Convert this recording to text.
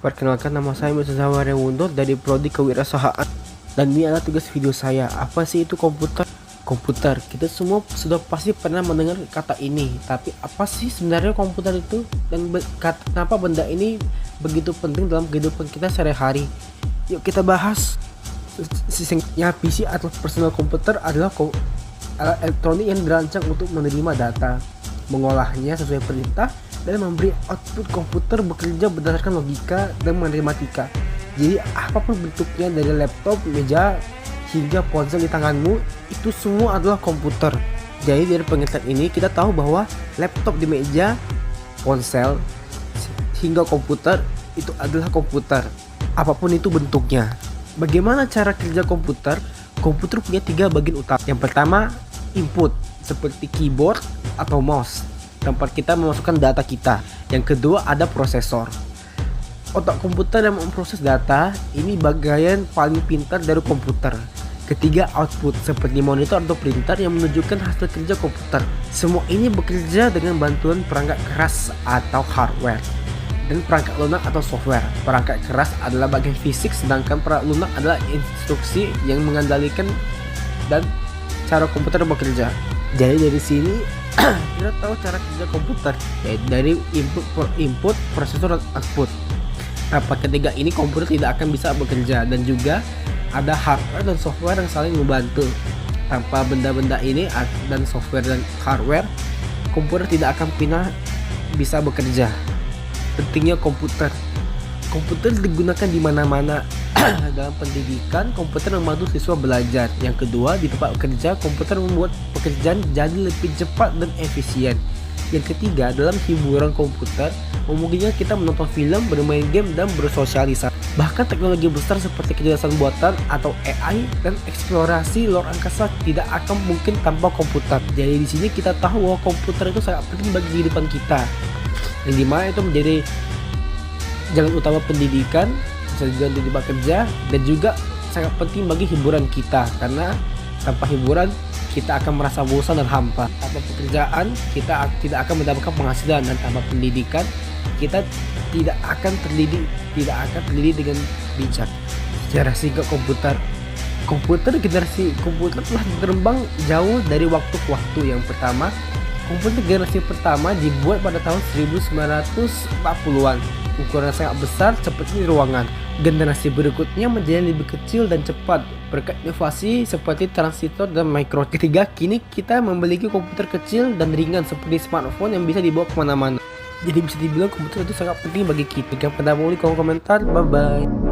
Perkenalkan, nama saya Mirza Rewundo dari Prodi Kewirausahaan. Dan ini adalah tugas video saya. Apa sih itu komputer? Komputer, kita semua sudah pasti pernah mendengar kata ini. Tapi apa sih sebenarnya komputer itu? Dan kenapa benda ini begitu penting dalam kehidupan kita sehari-hari? Yuk kita bahas. Singkatnya, PC atau personal komputer adalah alat elektronik yang dirancang untuk menerima data, mengolahnya sesuai perintah, dan memberi output. Komputer bekerja berdasarkan logika dan matematika. Jadi apapun bentuknya, dari laptop, meja, hingga ponsel di tanganmu, itu semua adalah komputer. Jadi dari pengertian ini kita tahu bahwa laptop di meja, ponsel, hingga komputer itu adalah komputer, apapun itu bentuknya. Bagaimana cara kerja komputer? Komputer punya 3 bagian utama. Yang pertama, input, seperti keyboard atau mouse, tempat kita memasukkan data kita. Yang kedua, ada prosesor, otak komputer yang memproses data. Ini bagian paling pintar dari komputer. Ketiga, output, seperti monitor atau printer yang menunjukkan hasil kerja komputer. Semua ini bekerja dengan bantuan perangkat keras atau hardware dan perangkat lunak atau software. Perangkat keras adalah bagian fisik, sedangkan perangkat lunak adalah instruksi yang mengendalikan dan cara komputer bekerja. Jadi dari sini kita tahu cara kerja komputer, yaitu dari input, prosesor, dan output. Tanpa ketiga ini komputer tidak akan bisa bekerja, dan juga ada hardware dan software yang saling membantu. Tanpa benda-benda ini dan software dan hardware, komputer tidak akan pernah bisa bekerja. Pentingnya komputer. Komputer digunakan di mana-mana. Dalam pendidikan, komputer membantu siswa belajar. Yang kedua, di tempat kerja, komputer membuat pekerjaan jadi lebih cepat dan efisien. Yang ketiga, dalam hiburan, komputer memungkinkan kita menonton film, bermain game, dan bersosialisasi. Bahkan teknologi besar seperti kecerdasan buatan atau AI dan eksplorasi luar angkasa tidak akan mungkin tanpa komputer. Jadi di sini kita tahu bahwa komputer itu sangat penting bagi kehidupan kita, yang dimana itu menjadi jalan utama pendidikan, bisa juga di tempat kerja, dan juga sangat penting bagi hiburan kita, karena tanpa hiburan kita akan merasa bosan dan hampa. Tanpa pekerjaan kita tidak akan mendapatkan penghasilan, dan tanpa pendidikan kita tidak akan terdidik dengan bijak. Secara singkat, generasi komputer telah berkembang jauh dari waktu ke waktu. Yang pertama, komputer generasi pertama dibuat pada tahun 1940-an. Ukuran sangat besar seperti ruangan. Generasi berikutnya menjadi lebih kecil dan cepat berkat inovasi seperti transistor dan mikro. Ketiga, kini kita memiliki komputer kecil dan ringan seperti smartphone yang bisa dibawa kemana-mana. Jadi bisa dibilang komputer itu sangat penting bagi kita. Jika pada mau di kolom komentar. Bye bye.